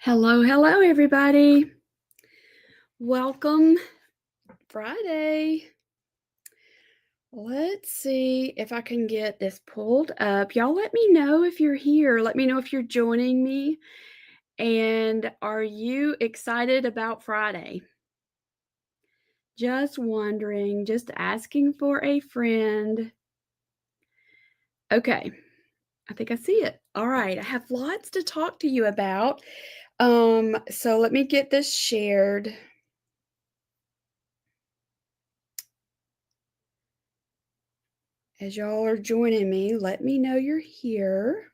Hello, hello, everybody. Welcome, Friday. Let's see if I can get this pulled up. Y'all let me know if you're here. Let me know if you're joining me. And are you excited about Friday? Just wondering, just asking for a friend. Okay, I think I see it. All right, I have lots to talk to you about. So let me get this shared. As y'all are joining me, let me know you're here.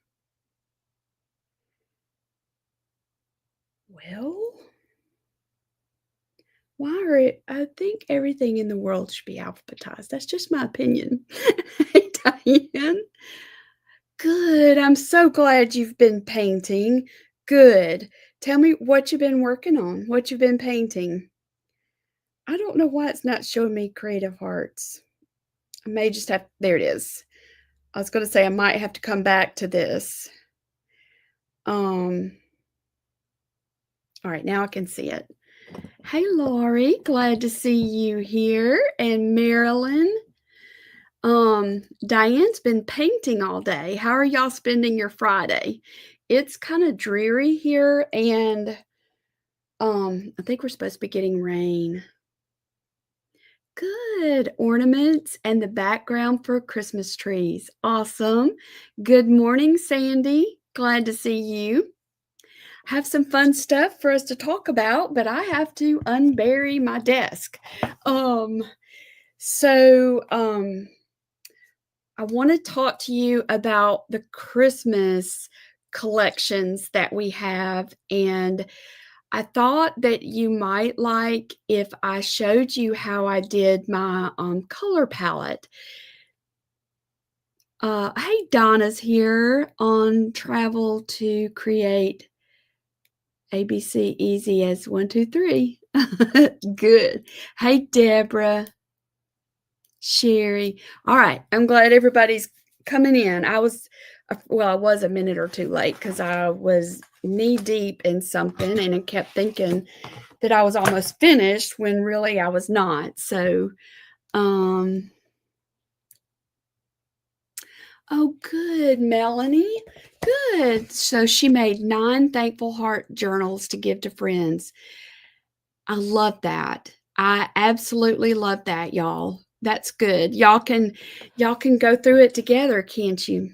Well, I think everything in the world should be alphabetized. That's just my opinion. Hey, Diane. Good. I'm so glad you've been painting. Good. Tell me what you've been working on, what you've been painting. I don't know why it's not showing me Creative Hearts. I may just have, there it is. I was going to say I might have to come back to this. Um, all right, now I can see it. Hey, Laurie, glad to see you here. And Marilyn. Diane's been painting all day. How are y'all spending your Friday? It's kind of dreary here, and I think we're supposed to be getting rain. Good. Ornaments and the background for Christmas trees. Awesome. Good morning, Sandy. Glad to see you. Have some fun stuff for us to talk about, but I have to unbury my desk. So I want to talk to you about the Christmas collections that we have, and I thought that you might like if I showed you how I did my color palette. Hey, Donna's here on Travel to Create ABC Easy as 1, 2, 3. Good. Hey, Deborah. Sherry. All right. I'm glad everybody's coming in. I was a minute or two late because I was knee deep in something and I kept thinking that I was almost finished when really I was not. So, oh, good, Melanie. Good. So she made 9 thankful heart journals to give to friends. I love that. I absolutely love that, y'all. That's good. Y'all can go through it together, can't you?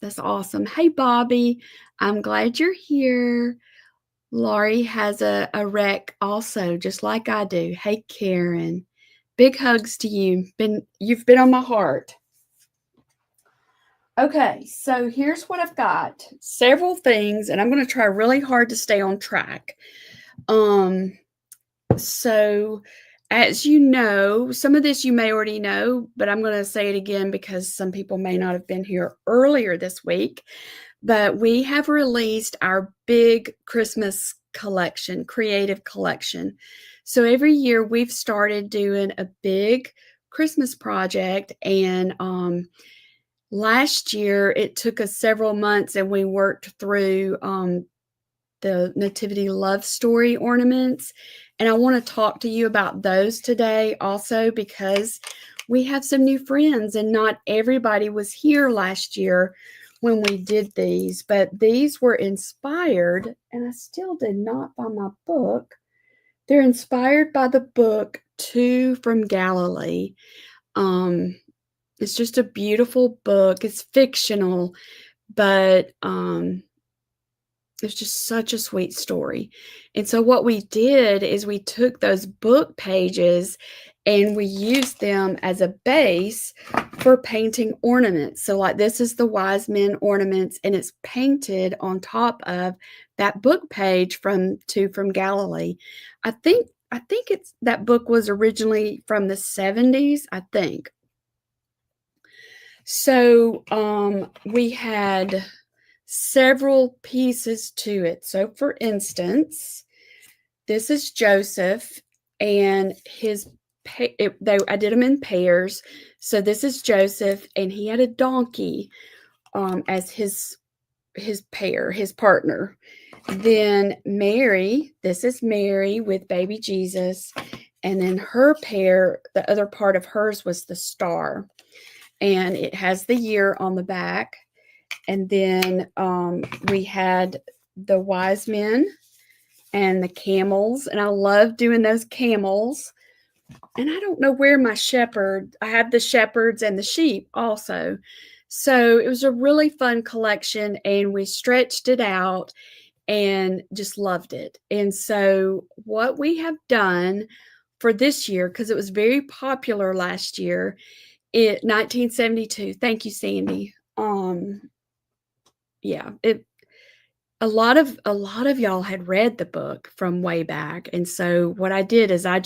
That's awesome. Hey, Bobby. I'm glad you're here. Laurie has a wreck also, just like I do. Hey, Karen. Big hugs to you. You've been on my heart. Okay, so here's what I've got. Several things, and I'm going to try really hard to stay on track. So, as you know, some of this you may already know, but I'm going to say it again because some people may not have been here earlier this week. But we have released our big Christmas collection, creative collection. So every year we've started doing a big Christmas project, and last year it took us several months, and we worked through the Nativity Love Story ornaments. And I want to talk to you about those today also because we have some new friends and not everybody was here last year when we did these, but these were inspired, and I still did not find my book. They're inspired by the book Two from Galilee. It's just a beautiful book. It's fictional, but it's just such a sweet story. And so what we did is we took those book pages and we used them as a base for painting ornaments. So like this is the wise men ornaments, and it's painted on top of that book page from Two from Galilee. I think it's that book was originally from the 70s, I think. So we had several pieces to it. So for instance, this is Joseph and I did them in pairs. So this is Joseph, and he had a donkey as his pair, his partner. Then Mary, this is Mary with baby Jesus. And then her pair, the other part of hers was the star. And it has the year on the back. And then we had the wise men and the camels. And I love doing those camels. And I don't know where my shepherd, I have the shepherds and the sheep also. So it was a really fun collection, and we stretched it out and just loved it. And so what we have done for this year, because it was very popular last year, 1972. Thank you, Sandy. Yeah, a lot of y'all had read the book from way back. And so what I did is I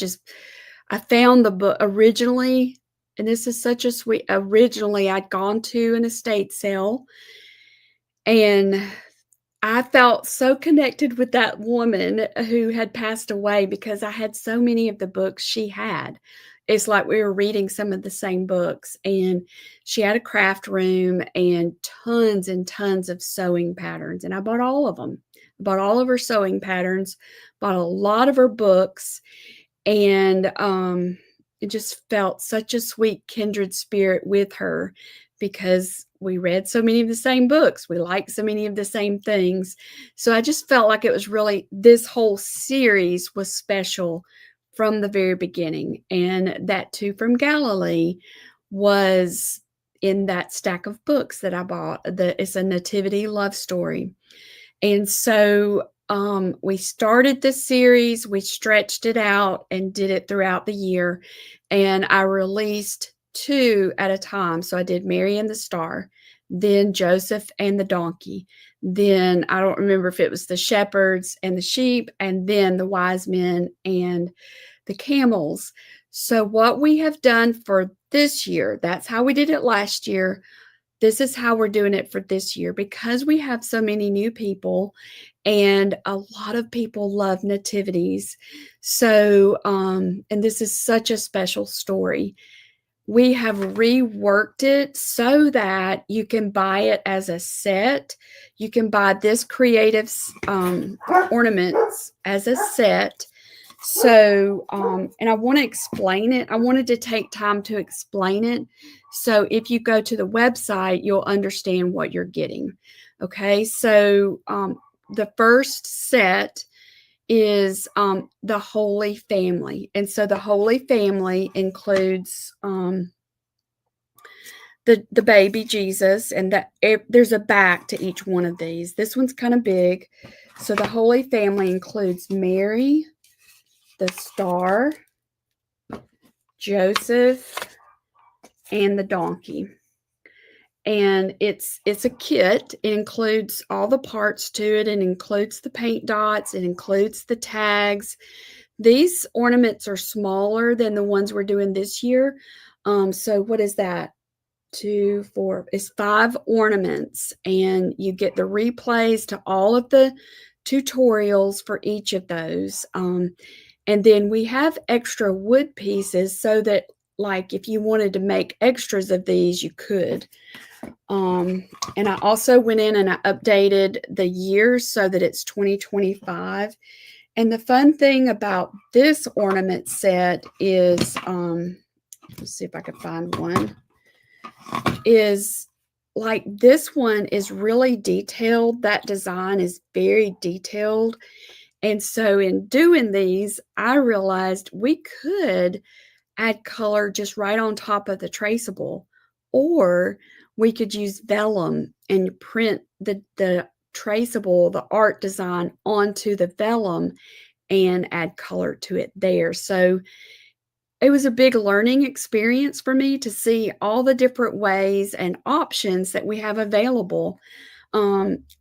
found the book originally, and this is such a sweet, originally I'd gone to an estate sale, and I felt so connected with that woman who had passed away because I had so many of the books she had. It's like we were reading some of the same books, and she had a craft room and tons of sewing patterns, and I bought all of them. I bought all of her sewing patterns, bought a lot of her books, and it just felt such a sweet kindred spirit with her because we read so many of the same books. We liked so many of the same things. So I just felt like it was really, this whole series was special from the very beginning. And that Two from Galilee was in that stack of books that I bought. It's a nativity love story. And so we started this series, we stretched it out and did it throughout the year. And I released 2 at a time. So I did Mary and the Star, then Joseph and the Donkey. Then I don't remember if it was the shepherds and the sheep, and then the wise men and the camels. So what we have done for this year, that's how we did it last year. This is how we're doing it for this year because we have so many new people and a lot of people love nativities. So, and this is such a special story. We have reworked it so that you can buy it as a set. You can buy this creative ornaments as a set. So, and I want to explain it. I wanted to take time to explain it. So if you go to the website, you'll understand what you're getting. Okay. So, the first set is the Holy Family. And so the Holy Family includes the baby Jesus, and that there's a back to each one of these. This one's kind of big. So the Holy Family includes Mary, the Star, Joseph, and the Donkey. And it's a kit. It includes all the parts to it. It includes the paint dots. It includes the tags. These ornaments are smaller than the ones we're doing this year. So what is that? 2, 4, it's 5 ornaments, and you get the replays to all of the tutorials for each of those. And then we have extra wood pieces so that, like, if you wanted to make extras of these, you could. And I also went in and I updated the years so that it's 2025. And the fun thing about this ornament set is, let's see if I can find one, is like this one is really detailed. That design is very detailed. And so in doing these, I realized we could add color just right on top of the traceable, or we could use vellum and print the traceable, the art design onto the vellum and add color to it there. So it was a big learning experience for me to see all the different ways and options that we have available.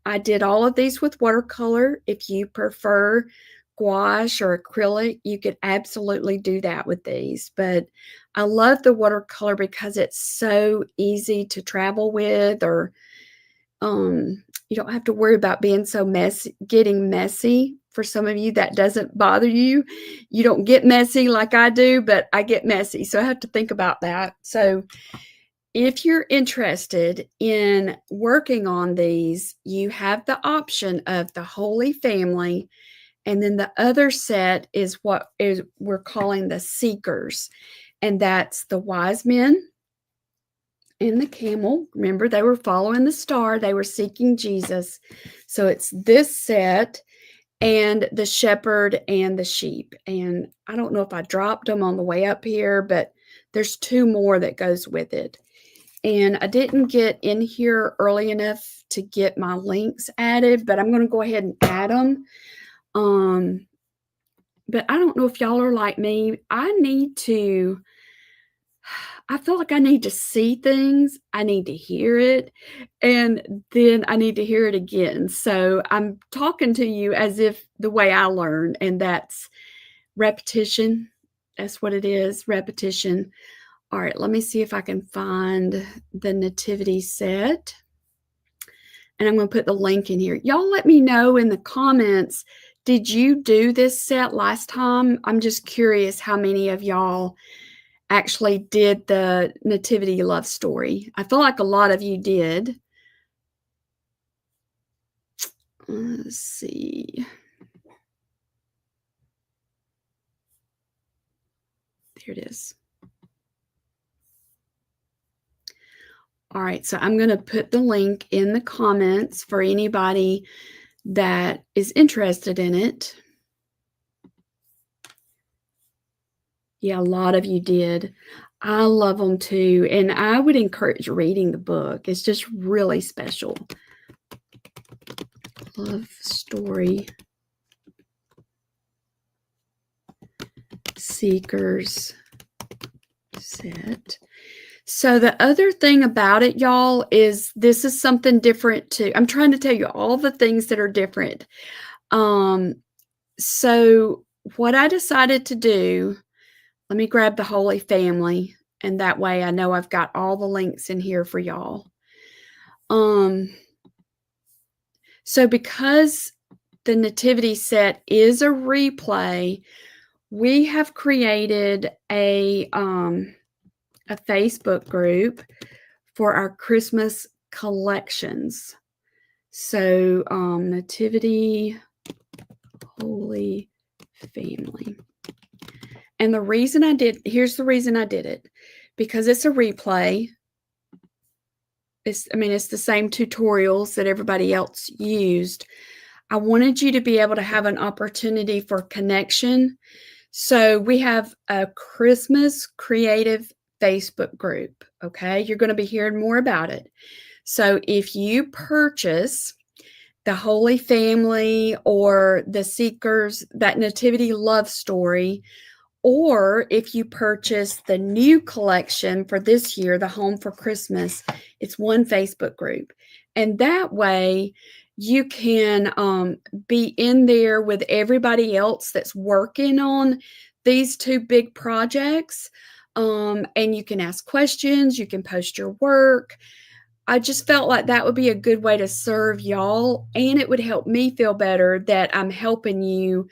I did all of these with watercolor. If you prefer gouache or acrylic, you could absolutely do that with these. But I love the watercolor because it's so easy to travel with, or you don't have to worry about being so messy, getting messy. For some of you, that doesn't bother you. You don't get messy like I do, but I get messy. So I have to think about that. So if you're interested in working on these, you have the option of the Holy Family, and then the other set is what is we're calling the Seekers, and that's the wise men and the camel. Remember, they were following the star. They were seeking Jesus. So it's this set and the shepherd and the sheep. And I don't know if I dropped them on the way up here, but there's 2 more that goes with it. And I didn't get in here early enough to get my links added, but I'm going to go ahead and add them. But I don't know if y'all are like me. I feel like I need to see things, I need to hear it, and then I need to hear it again. So I'm talking to you as if the way I learn, and that's repetition. That's what it is, repetition. All right, let me see if I can find the nativity set. And I'm going to put the link in here. Y'all let me know in the comments, did you do this set last time? I'm just curious how many of y'all actually did the nativity love story. I feel like a lot of you did. Let's see. There it is. All right, so I'm going to put the link in the comments for anybody that is interested in it. Yeah, a lot of you did. I love them too, and I would encourage reading the book. It's just really special. Love story. Seekers set. So the other thing about it, y'all, is this is something different too. I'm trying to tell you all the things that are different. So what I decided to do, let me grab the Holy Family, and that way I know I've got all the links in here for y'all. So because the nativity set is a replay, we have created a Facebook group for our Christmas collections. So Nativity Holy Family. And the reason here's the reason I did it. Because it's a replay. It's the same tutorials that everybody else used. I wanted you to be able to have an opportunity for connection. So we have a Christmas creative Facebook group, okay? You're going to be hearing more about it. So if you purchase the Holy Family or the Seekers, that Nativity love story, or if you purchase the new collection for this year, the Home for Christmas, it's one Facebook group. And that way you can be in there with everybody else that's working on these 2 big projects. And you can ask questions, you can post your work. I just felt like that would be a good way to serve y'all, and it would help me feel better that I'm helping you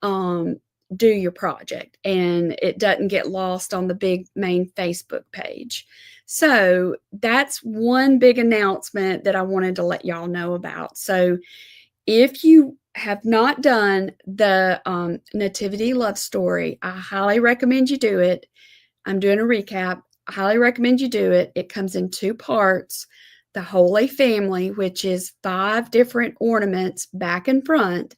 do your project and it doesn't get lost on the big main Facebook page. So that's one big announcement that I wanted to let y'all know about. So if you have not done the Nativity love story, I highly recommend you do it. I'm doing a recap. I highly recommend you do it. It comes in 2 parts. The Holy Family, which is 5 different ornaments back and front.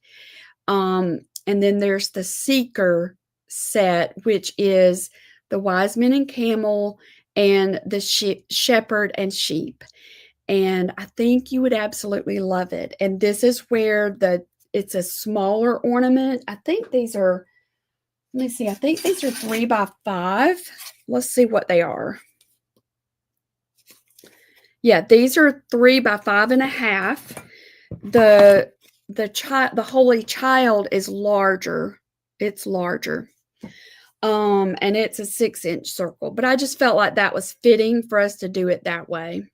And then there's the Seeker set, which is the wise men and camel and the shepherd and sheep. And I think you would absolutely love it. And this is where it's a smaller ornament. I think these are, let me see, I think these are 3 by 5. Let's see what they are. Yeah, these are 3 by 5.5. The Holy Child is larger. It's larger. And it's a 6-inch circle, but I just felt like that was fitting for us to do it that way.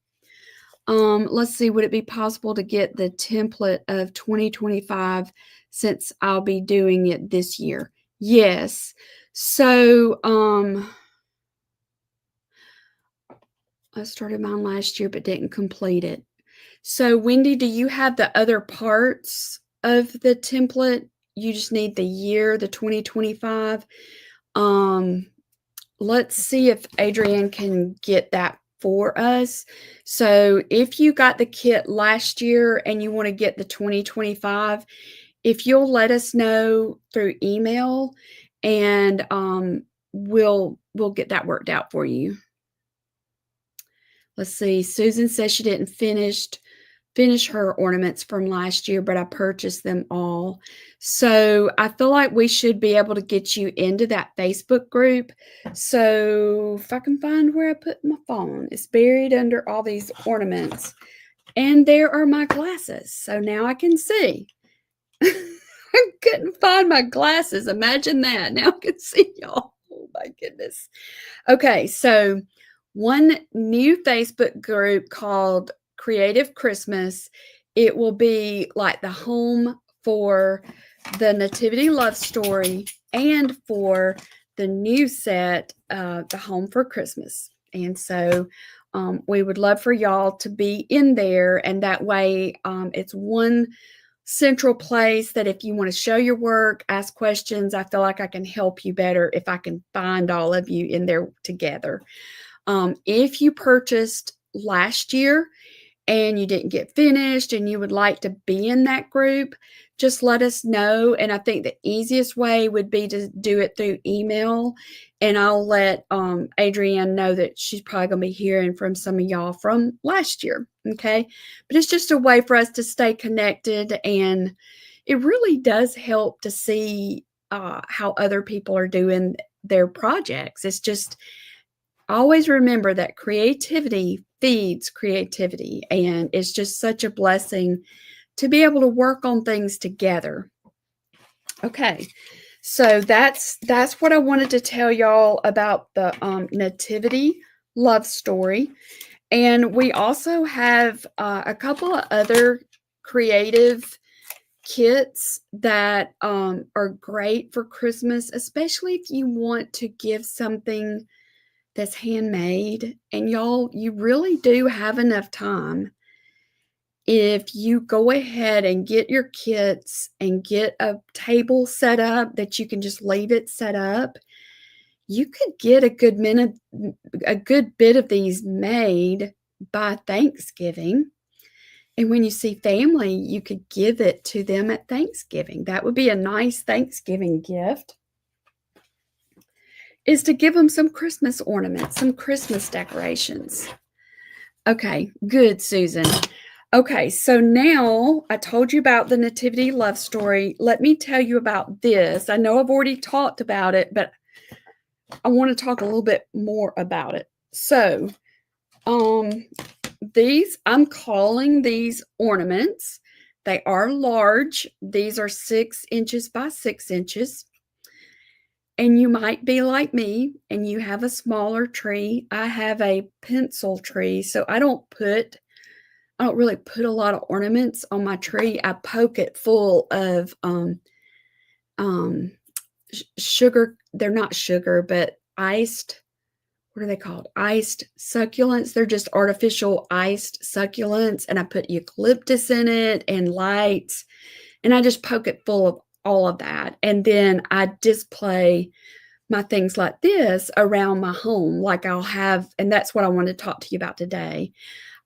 Let's see, would it be possible to get the template of 2025 since I'll be doing it this year? Yes. So, I started mine last year but didn't complete it. So, Wendy, do you have the other parts of the template? You just need the year, the 2025. Um, let's see if Adrienne can get that for us. So, if you got the kit last year and you want to get the 2025, if you'll let us know through email, and we'll get that worked out for you. Let's see. Susan says she didn't finish her ornaments from last year, but I purchased them all. So I feel like we should be able to get you into that Facebook group. So if I can find where I put my phone, it's buried under all these ornaments. And there are my glasses. So now I can see. I couldn't find my glasses. Imagine that. Now I can see y'all. Oh my goodness. Okay, so one new Facebook group called Creative Christmas. It will be like the home for the Nativity Love Story and for the new set, the Home for Christmas. And so we would love for y'all to be in there, and that way it's one central place that if you want to show your work, ask questions, I feel like I can help you better if I can find all of you in there together. If you purchased last year and you didn't get finished and you would like to be in that group, just let us know. And I think the easiest way would be to do it through email. And I'll let Adrienne know that she's probably going to be hearing from some of y'all from last year. Okay. But it's just a way for us to stay connected. And it really does help to see how other people are doing their projects. It's just, always remember that creativity feeds creativity, and it's just such a blessing to be able to work on things together. Okay, so that's what I wanted to tell y'all about the Nativity Love Story. And we also have a couple of other creative kits that are great for Christmas, especially if you want to give something that's handmade. And y'all, you really do have enough time if you go ahead and get your kits and get a table set up that you can just leave it set up. You could get a good bit of these made by Thanksgiving. And when you see family, you could give it to them at Thanksgiving. That would be a nice Thanksgiving gift, is to give them some Christmas ornaments, some Christmas decorations. Okay, good, Susan. Okay, so now I told you about the Nativity Love Story. Let me tell you about this. I know I've already talked about it, but I want to talk a little bit more about it. So, I'm calling these ornaments. They are large. These are 6 inches by 6 inches. And you might be like me and you have a smaller tree. I have a pencil tree, so I don't really put a lot of ornaments on my tree. I poke it full of sugar. They're not sugar, but iced, what are they called? Iced succulents. They're just artificial iced succulents. And I put eucalyptus in it and lights. And I just poke it full of all of that. And then I display my things like this around my home. Like I'll have, and that's what I want to talk to you about today.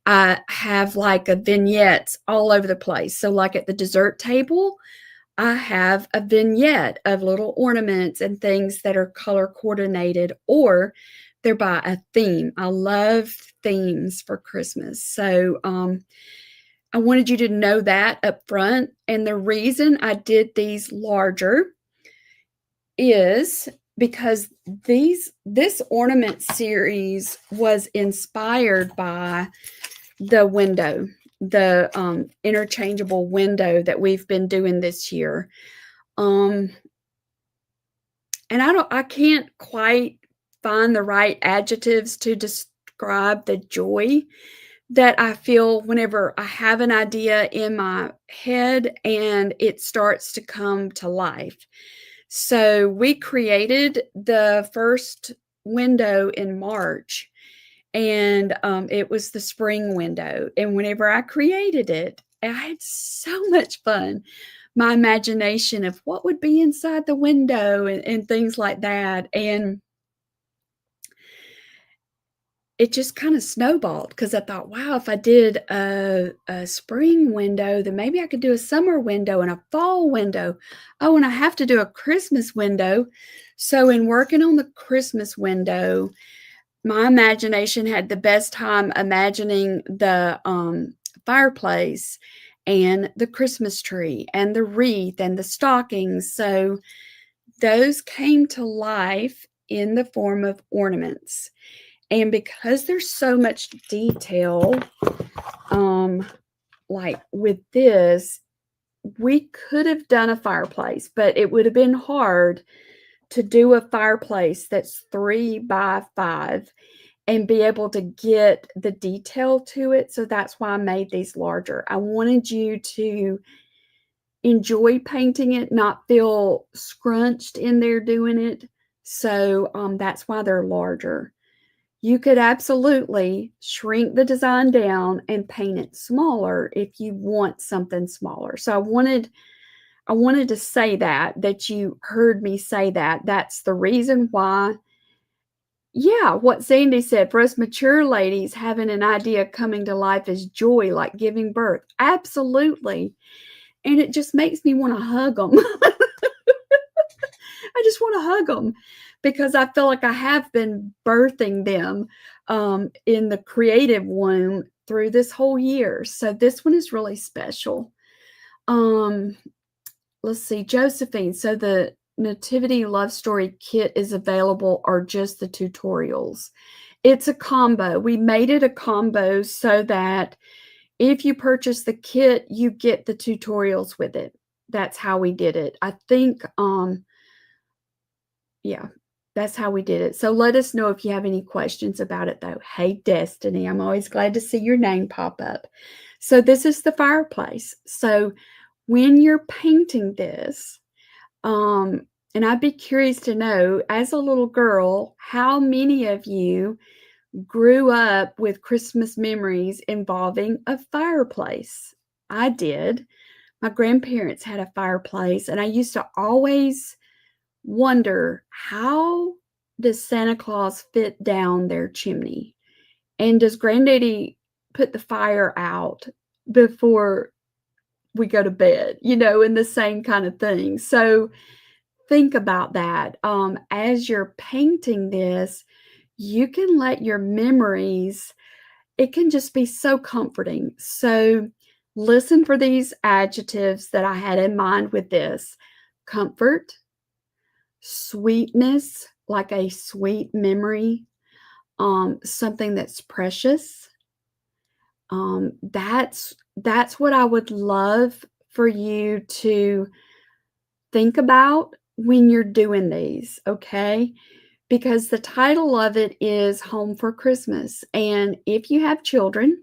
I have like a vignettes all over the place. So like at the dessert table, I have a vignette of little ornaments and things that are color coordinated, or they're by a theme. I love themes for Christmas. So I wanted you to know that up front. And the reason I did these larger is because this ornament series was inspired by the window, the interchangeable window that we've been doing this year. And I can't quite find the right adjectives to describe the joy that I feel whenever I have an idea in my head and it starts to come to life. So we created the first window in March, and it was the spring window. And whenever I created it, I had so much fun. My imagination of what would be inside the window and things like that. And it just kind of snowballed because I thought, wow, if I did a spring window, then maybe I could do a summer window and a fall window. Oh, and I have to do a Christmas window. So, in working on the Christmas window, my imagination had the best time imagining the fireplace and the Christmas tree and the wreath and the stockings. So, those came to life in the form of ornaments. And because there's so much detail, like with this, we could have done a fireplace, but it would have been hard to do a fireplace that's 3 by 5 and be able to get the detail to it. So that's why I made these larger. I wanted you to enjoy painting it, not feel scrunched in there doing it. So that's why they're larger. You could absolutely shrink the design down and paint it smaller if you want something smaller. So I wanted to say that you heard me say that. That's the reason why. Yeah, what Sandy said, for us mature ladies, having an idea coming to life is joy, like giving birth. Absolutely. And it just makes me want to hug them. I just want to hug them because I feel like I have been birthing them in the creative womb through this whole year. So this one is really special. Let's see, Josephine. So the Nativity Love Story kit is available or just the tutorials? It's a combo. We made it a combo so that if you purchase the kit, you get the tutorials with it. That's how we did it. I think, yeah, that's how we did it. So let us know if you have any questions about it, though. Hey, Destiny, I'm always glad to see your name pop up. So this is the fireplace. So when you're painting this, and I'd be curious to know, as a little girl, how many of you grew up with Christmas memories involving a fireplace? I did. My grandparents had a fireplace, and I used to always wonder, how does Santa Claus fit down their chimney? And does Granddaddy put the fire out before we go to bed? In the same kind of thing. So think about that. As you're painting this, you can let your memories, it can just be so comforting. So listen for these adjectives that I had in mind with this: comfort, sweetness, like a sweet memory, something that's precious. That's what I would love for you to think about when you're doing these, okay? Because the title of it is Home for Christmas. And if you have children,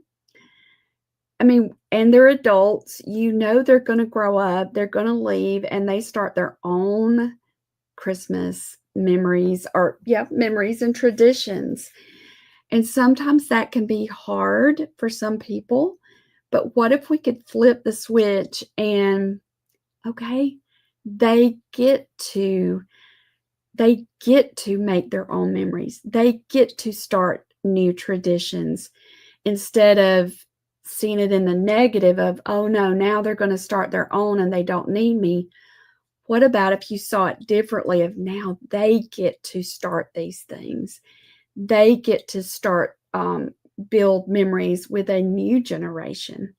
and they're adults, they're going to grow up, they're going to leave, and they start their own Christmas memories memories and traditions. And sometimes that can be hard for some people. But what if we could flip the switch and, okay, they get to make their own memories. They get to start new traditions instead of seeing it in the negative of, oh no, now they're going to start their own and they don't need me. What about if you saw it differently of, now they get to start these things? They get to start, build memories with a new generation.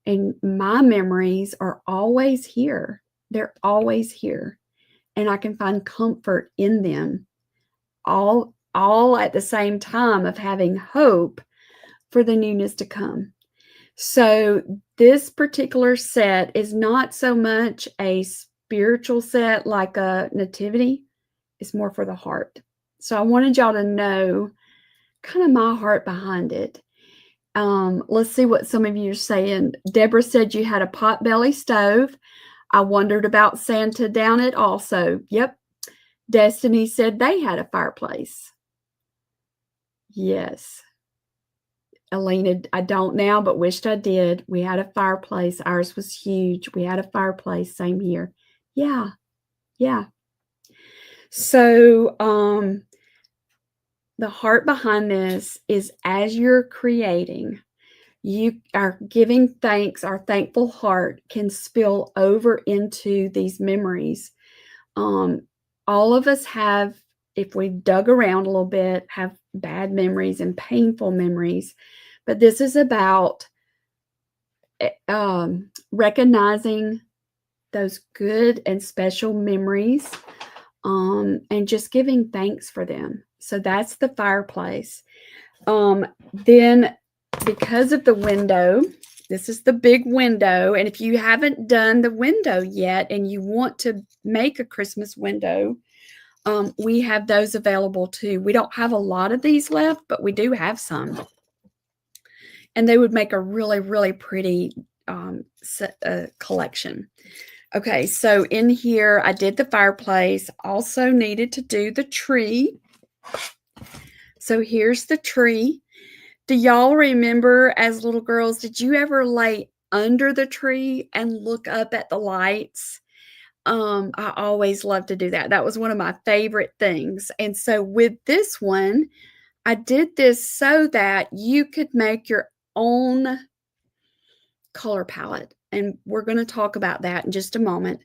And my memories are always here. They're always here. And I can find comfort in them, all at the same time of having hope for the newness to come. So this particular set is not so much a spiritual set like a nativity. It's more for the heart. So I wanted y'all to know kind of my heart behind it. Let's see what some of you are saying. Deborah said you had a potbelly stove. I wondered about Santa down it also. Yep. Destiny said they had a fireplace. Yes. Alina, I don't now, but wished I did. We had a fireplace. Ours was huge. We had a fireplace. Same here. Yeah. Yeah. So, the heart behind this is as you're creating, you are giving thanks. Our thankful heart can spill over into these memories. All of us have, if we dug around a little bit, have bad memories and painful memories. But this is about recognizing those good and special memories, and just giving thanks for them. So that's the fireplace. Then, because of the window, this is the big window. And if you haven't done the window yet and you want to make a Christmas window, we have those available too. We don't have a lot of these left, but we do have some. And they would make a really, really pretty collection. Okay, so in here, I did the fireplace. Also needed to do the tree. So here's the tree. Do y'all remember as little girls, did you ever lay under the tree and look up at the lights? I always loved to do that. That was one of my favorite things. And so with this one, I did this so that you could make your own color palette. And we're going to talk about that in just a moment.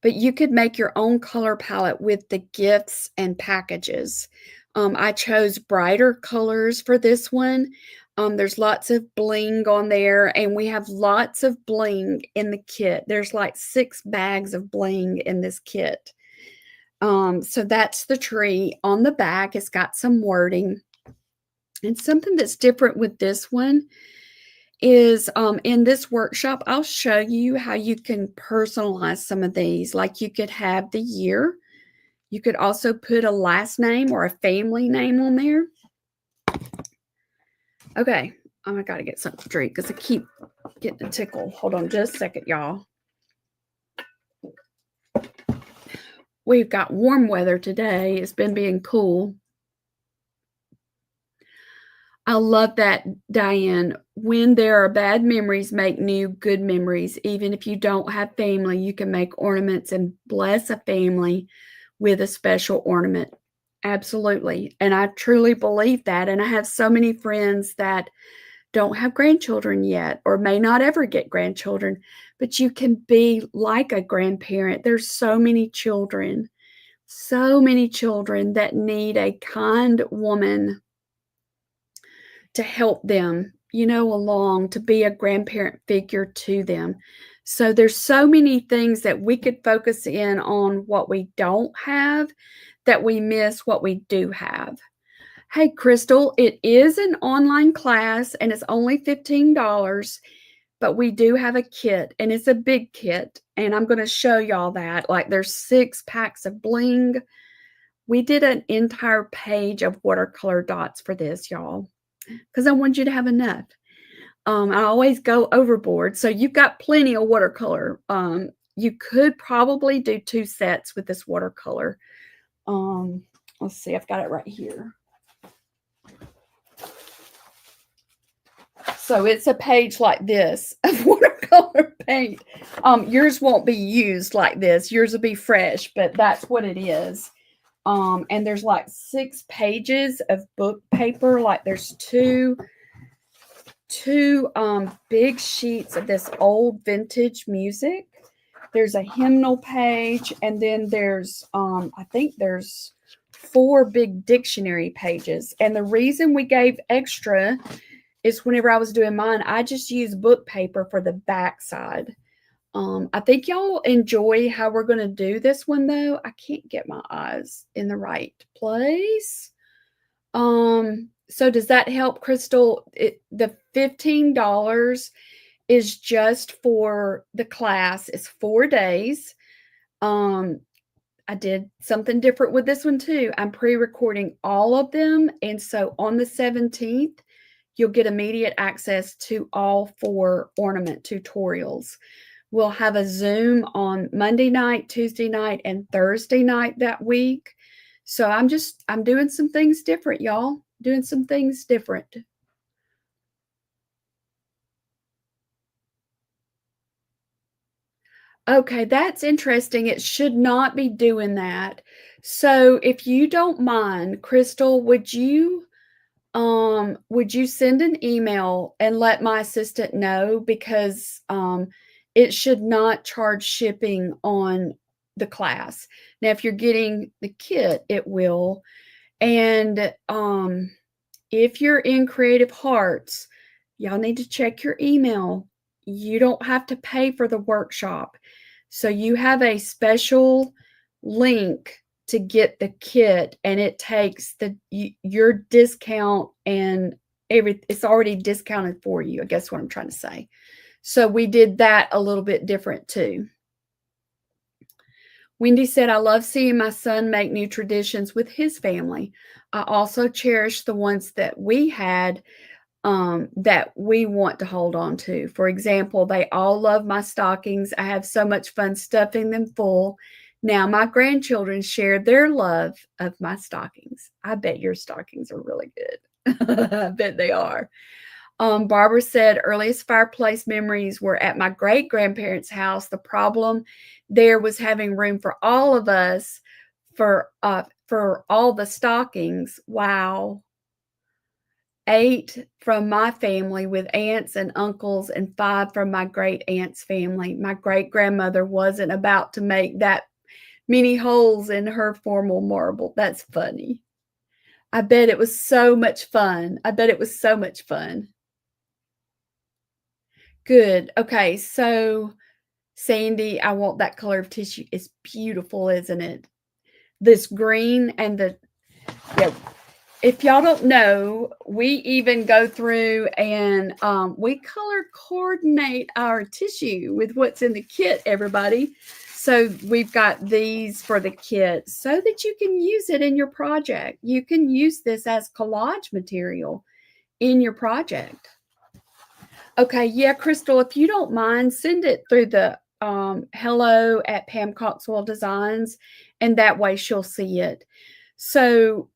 But you could make your own color palette with the gifts and packages. I chose brighter colors for this one. There's lots of bling on there, and we have lots of bling in the kit. There's like 6 bags of bling in this kit. So that's the tree. On the back, it's got some wording. And something that's different with this one is in this workshop, I'll show you how you can personalize some of these. Like you could have the year. You could also put a last name or a family name on there. Okay, I got to get something to drink because I keep getting a tickle. Hold on just a second, y'all. We've got warm weather today. It's been being cool. I love that, Diane. When there are bad memories, make new good memories. Even if you don't have family, you can make ornaments and bless a family with a special ornament. Absolutely. And I truly believe that. And I have so many friends that don't have grandchildren yet or may not ever get grandchildren, but you can be like a grandparent. There's so many children that need a kind woman to help them, along, to be a grandparent figure to them. So there's so many things that we could focus in on what we don't have, that we miss what we do have. Hey, Crystal, it is an online class and it's only $15, but we do have a kit and it's a big kit. And I'm going to show y'all that. Like there's 6 packs of bling. We did an entire page of watercolor dots for this, y'all, because I want you to have enough. I always go overboard. So you've got plenty of watercolor. You could probably do 2 sets with this watercolor. Let's see, I've got it right here. So it's a page like this of watercolor paint. Yours won't be used like this. Yours will be fresh, but that's what it is. And there's like 6 pages of book paper. Like there's two big sheets of this old vintage music. There's a hymnal page, and then there's I think there's 4 big dictionary pages. And the reason we gave extra is whenever I was doing mine, I just used book paper for the back side. I think y'all enjoy how we're going to do this one, though. I can't get my eyes in the right place. So does that help, Crystal? The $15 is just for the class. It's 4 days. I did something different with this one too. I'm pre-recording all of them. And so on the 17th, you'll get immediate access to all 4 ornament tutorials. We'll have a Zoom on Monday night, Tuesday night, and Thursday night that week. So I'm doing some things different, y'all. Doing some things different. Okay, that's interesting. It should not be doing that. So if you don't mind, Crystal, would you send an email and let my assistant know because it should not charge shipping on the class. Now, if you're getting the kit, it will. And if you're in Creative Hearts, y'all need to check your email. You don't have to pay for the workshop. So you have a special link to get the kit, and it takes your discount and it's already discounted for you. I guess what I'm trying to say. So we did that a little bit different too. Wendy said, I love seeing my son make new traditions with his family. I also cherish the ones that we had that we want to hold on to. For example, they all love my stockings. I have so much fun stuffing them full. Now, my grandchildren share their love of my stockings. I bet your stockings are really good. I bet they are. Barbara said, earliest fireplace memories were at my great grandparents' house. The problem there was having room for all of us for all the stockings. Wow. 8 from my family with aunts and uncles, and 5 from my great aunt's family. My great grandmother wasn't about to make that many holes in her formal marble. That's funny. I bet it was so much fun. I bet it was so much fun. Good. Okay, so Sandy, I want that color of tissue. It's beautiful, isn't it? This green and yeah. If y'all don't know, we even go through and we color coordinate our tissue with what's in the kit, everybody. So we've got these for the kit so that you can use it in your project. You can use this as collage material in your project. Okay, yeah, Crystal, if you don't mind, send it through the hello at Pam Coxwell Designs, and that way she'll see it. So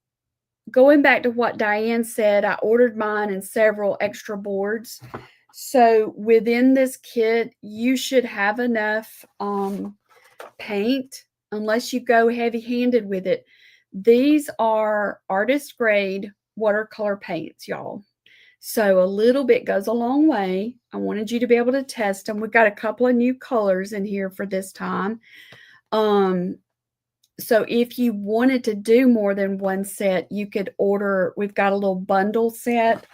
going back to what Diane said, I ordered mine and several extra boards. So within this kit, you should have enough paint, unless you go heavy-handed with it. These are artist grade watercolor paints, y'all. So a little bit goes a long way. I wanted you to be able to test them. We've got a couple of new colors in here for this time. So if you wanted to do more than one set, you could order. We've got a little bundle set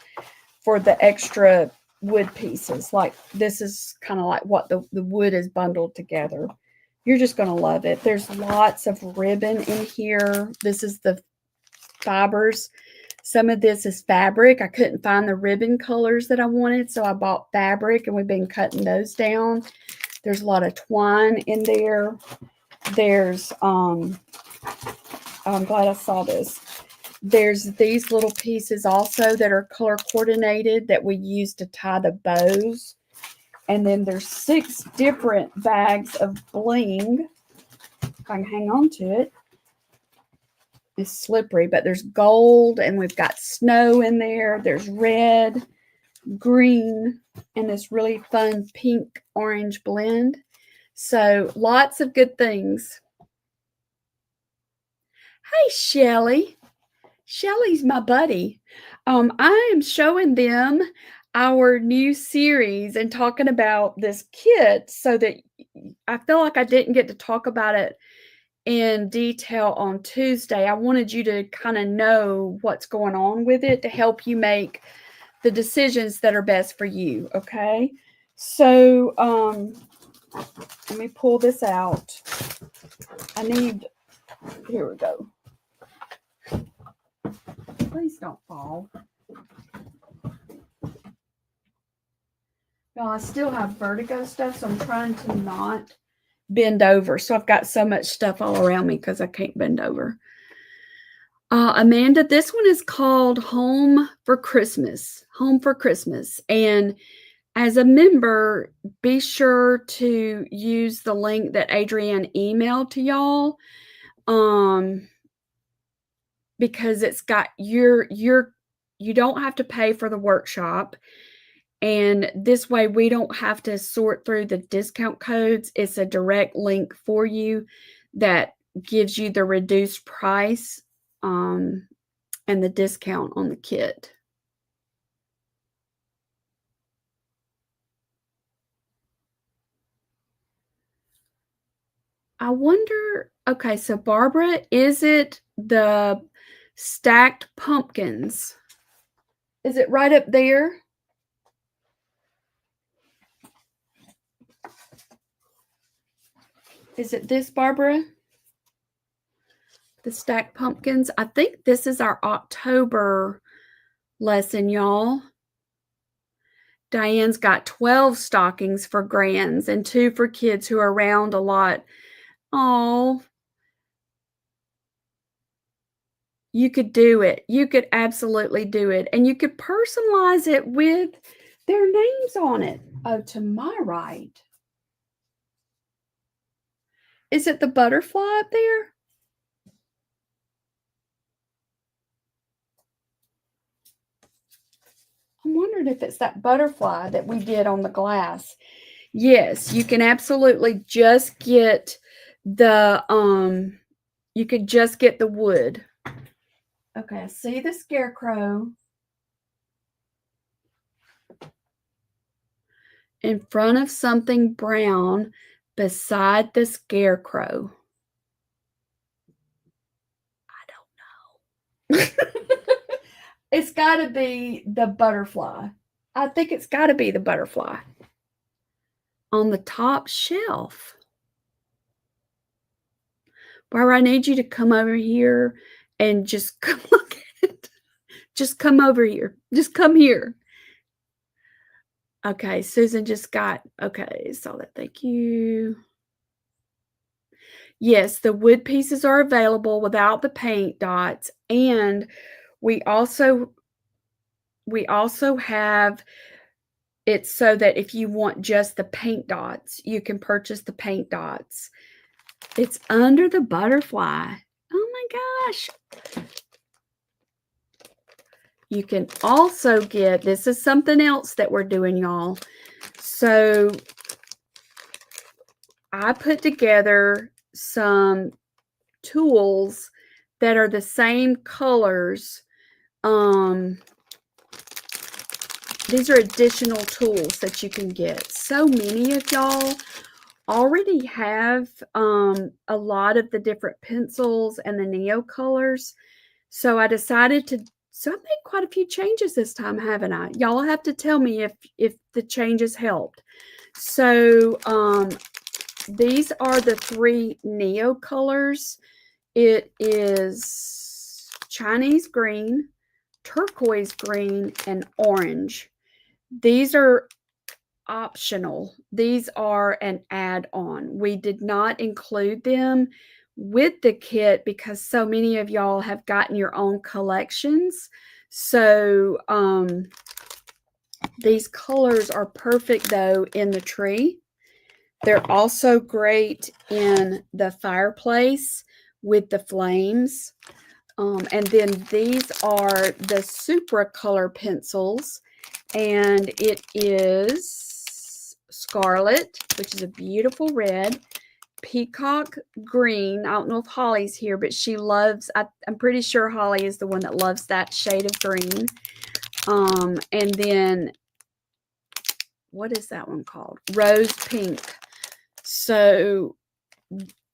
for the extra wood pieces. Like this is kind of like what the wood is bundled together. You're just going to love it. There's lots of ribbon in here. This is the fibers. Some of this is fabric. I couldn't find the ribbon colors that I wanted, so I bought fabric, and we've been cutting those down. There's a lot of twine in there. There's, I'm glad I saw this. There's these little pieces also that are color coordinated that we use to tie the bows. And then there's 6 different bags of bling. If I can hang on to it. It's slippery, but there's gold, and we've got snow in there. There's red, green, and this really fun pink orange blend. So lots of good things. Hey, Shelly. Shelly's my buddy. I am showing them our new series and talking about this kit so that I feel like I didn't get to talk about it in detail on Tuesday. I wanted you to kind of know what's going on with it to help you make the decisions that are best for you. Okay. So, let me pull this out. Here we go. Please don't fall. Well, I still have vertigo stuff, so I'm trying to not bend over. So I've got so much stuff all around me because I can't bend over. Amanda, this one is called Home for Christmas. Home for Christmas. And as a member, be sure to use the link that Adrienne emailed to y'all. Because it's got you don't have to pay for the workshop. And this way we don't have to sort through the discount codes. It's a direct link for you that gives you the reduced price, and the discount on the kit. I wonder, okay, so Barbara, is it the stacked pumpkins? Is it right up there? Is it this, Barbara? The stacked pumpkins? I think this is our October lesson, y'all. Diane's got 12 stockings for grands and 2 for kids who are around a lot. Oh, you could do it. You could absolutely do it. And you could personalize it with their names on it. Oh, to my right. Is it the butterfly up there? I'm wondering if it's that butterfly that we did on the glass. Yes, you can absolutely just get the you could just get the wood. Okay, I see the scarecrow in front of something brown beside the scarecrow. I don't know. It's got to be the butterfly. I think it's got to be the butterfly on the top shelf. Barbara, I need you to come over here and just come look at it. Just come over here. Just come here. Okay, Susan just got, okay, saw that. Thank you. Yes, the wood pieces are available without the paint dots, and we also have it so that if you want just the paint dots, you can purchase the paint dots. It's under the butterfly. Oh my gosh. You can also get, this is something else that we're doing, y'all. So I put together some tools that are the same colors. These are additional tools that you can get. So many of y'all already have a lot of the different pencils and the Neo colors. So I decided to, so I made quite a few changes this time, haven't I? Y'all have to tell me if the changes helped. So these are the 3 Neo colors. It is Chinese green, turquoise green, and orange. These are optional. These are an add-on. We did not include them with the kit because so many of y'all have gotten your own collections. So these colors are perfect though in the tree. They're also great in the fireplace with the flames. And then these are the Supra color pencils, and it is Scarlet, which is a beautiful red, Peacock Green. I don't know if Holly's here, but she loves, I'm pretty sure Holly is the one that loves that shade of green. And then, what is that one called? Rose Pink. So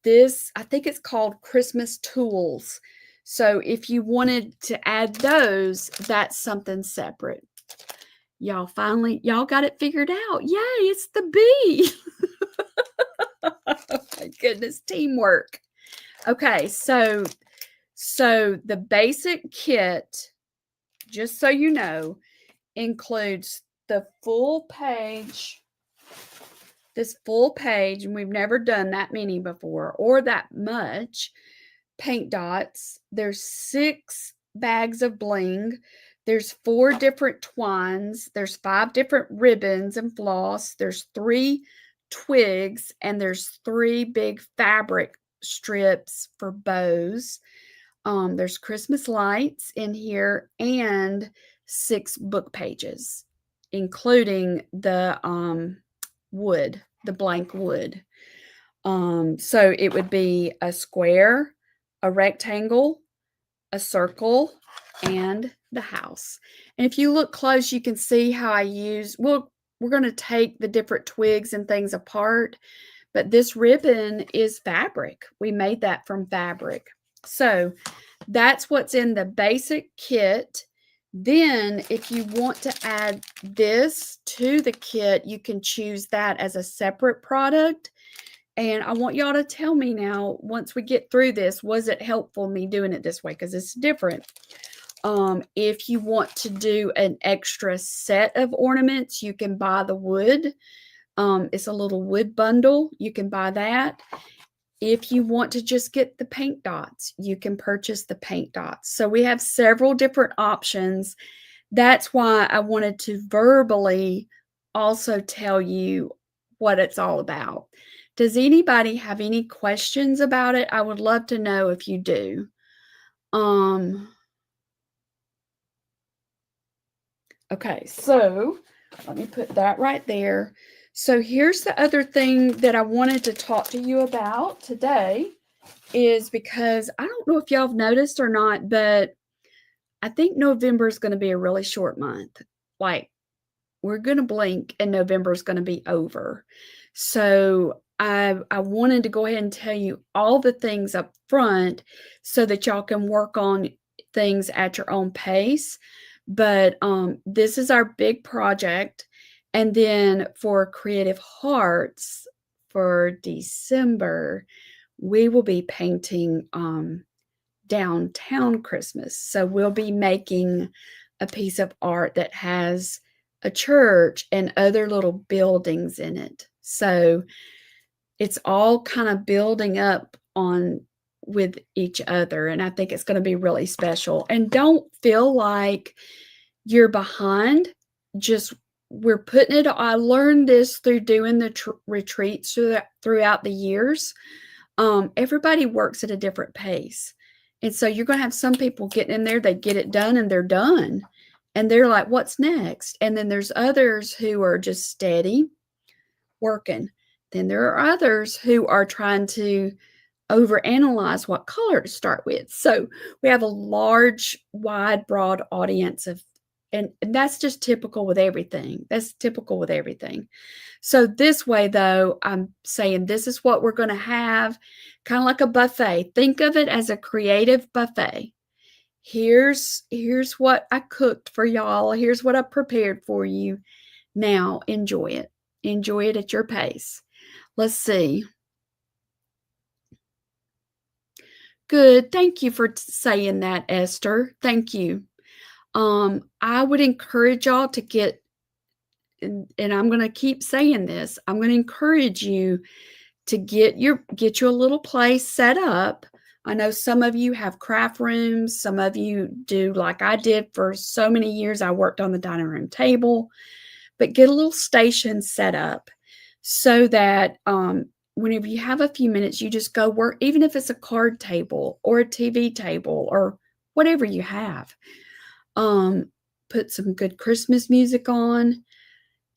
this, I think it's called Christmas Tools. So if you wanted to add those, that's something separate. Y'all y'all got it figured out. Yay, it's the bee. Oh my goodness, teamwork. Okay, so the basic kit, just so you know, includes the full page, this full page, and we've never done that many before or that much, paint dots. There's 6 bags of bling. There's 4 different twines. There's 5 different ribbons and floss. There's 3 twigs, and there's 3 big fabric strips for bows. There's Christmas lights in here and 6 book pages including the wood, the blank wood. So it would be a square, a rectangle, a circle, and the house. And if you look close, you can see how I use, well, we're going to take the different twigs and things apart, but this ribbon is fabric. We made that from fabric. So that's what's in the basic kit. Then if you want to add this to the kit, you can choose that as a separate product. And I want y'all to tell me now, once we get through this, was it helpful me doing it this way? Because it's different. If you want to do an extra set of ornaments, you can buy the wood. It's a little wood bundle. You can buy that. If you want to just get the paint dots, you can purchase the paint dots. So we have several different options. That's why I wanted to verbally also tell you what it's all about. Does anybody have any questions about it? I would love to know if you do. Okay, so let me put that right there. So here's the other thing that I wanted to talk to you about today is because I don't know if y'all have noticed or not, but I think November is going to be a really short month. Like, we're going to blink and November is going to be over. So I wanted to go ahead and tell you all the things up front so that y'all can work on things at your own pace. But this is our big project. And then for Creative Hearts for December, we will be painting downtown Christmas. So we'll be making a piece of art that has a church and other little buildings in it. So it's all kind of building up on with each other. And I think it's going to be really special. And don't feel like you're behind. Just we're putting it. I learned this through doing the retreats throughout the years. Everybody works at a different pace. And so you're going to have some people getting in there, they get it done and they're done. And they're like, what's next? And then there's others who are just steady working. Then there are others who are trying to overanalyze what color to start with. So we have a large, wide, broad audience of, and that's just typical with everything. That's typical with everything. So this way, though, I'm saying this is what we're going to have, kind of like a buffet. Think of it as a creative buffet. Here's what I cooked for y'all. Here's what I prepared for you. Now, enjoy it. Enjoy it at your pace. Let's see. Good. Thank you for saying that, Esther. Thank you. I would encourage y'all to get, and I'm going to keep saying this, I'm going to encourage you to get you a little place set up. I know some of you have craft rooms. Some of you do like I did for so many years. I worked on the dining room table, but get a little station set up so that whenever you have a few minutes, you just go work, even if it's a card table or a TV table or whatever you have. Put some good Christmas music on.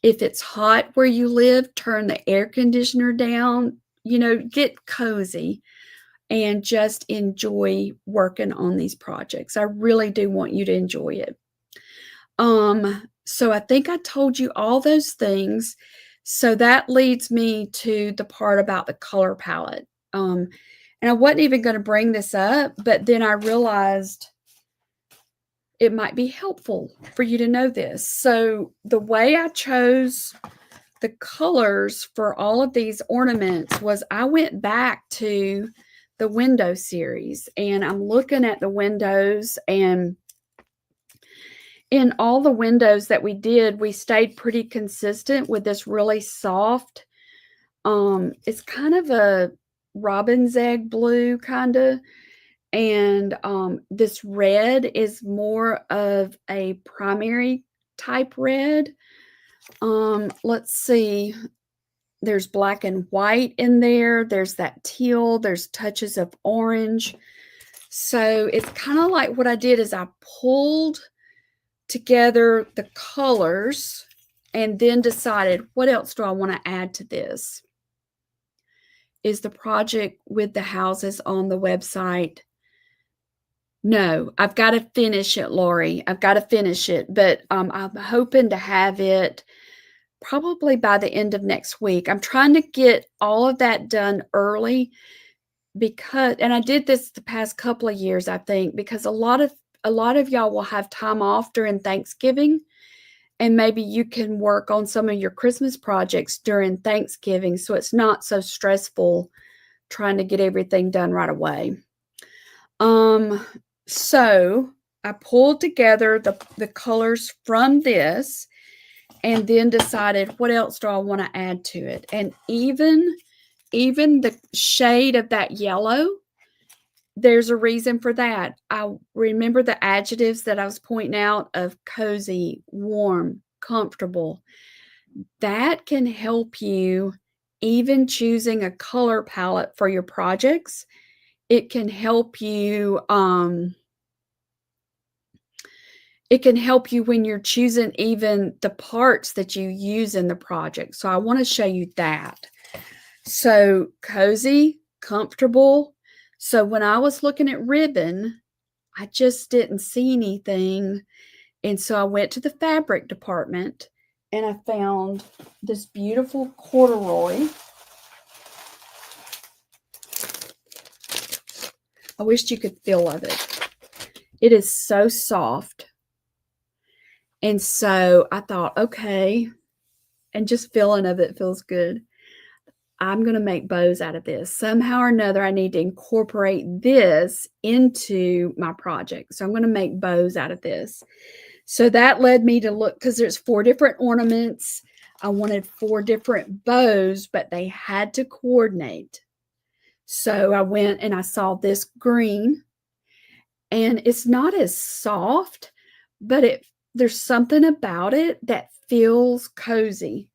If it's hot where you live, turn the air conditioner down, get cozy and just enjoy working on these projects. I really do want you to enjoy it. So I think I told you all those things. So that leads me to the part about the color palette. And I wasn't even going to bring this up, but then I realized it might be helpful for you to know this. So the way I chose the colors for all of these ornaments was I went back to the window series and I'm looking at the windows, and in all the windows that we did, we stayed pretty consistent with this really soft, it's kind of a robin's egg blue kind of. And this red is more of a primary type red. Let's see. There's black and white in there. There's that teal. There's touches of orange. So it's kind of like what I did is I pulled together the colors and then decided, what else do I want to add to this? Is the project with the houses on the website? No, I've got to finish it, Lori. I've got to finish it, but I'm hoping to have it probably by the end of next week. I'm trying to get all of that done early because, and I did this the past couple of years, I think, because a lot of y'all will have time off during Thanksgiving, and maybe you can work on some of your Christmas projects during Thanksgiving, so it's not so stressful trying to get everything done right away. So I pulled together the colors from this and then decided, what else do I want to add to it? And even the shade of that yellow, there's a reason for that. I remember the adjectives that I was pointing out of cozy, warm, comfortable. That can help you even choosing a color palette for your projects. It can help you when you're choosing even the parts that you use in the project. So I want to show you that. So cozy, comfortable. So when I was looking at ribbon, I just didn't see anything. And so I went to the fabric department and I found this beautiful corduroy. I wished you could feel of it. It is so soft. And so I thought, okay, and just feeling of it feels good. I'm going to make bows out of this. Somehow or another, I need to incorporate this into my project. So I'm going to make bows out of this. So that led me to look, because there's 4 different ornaments. I wanted 4 different bows, but they had to coordinate. So I went and I saw this green, and it's not as soft, but there's something about it that feels cozy.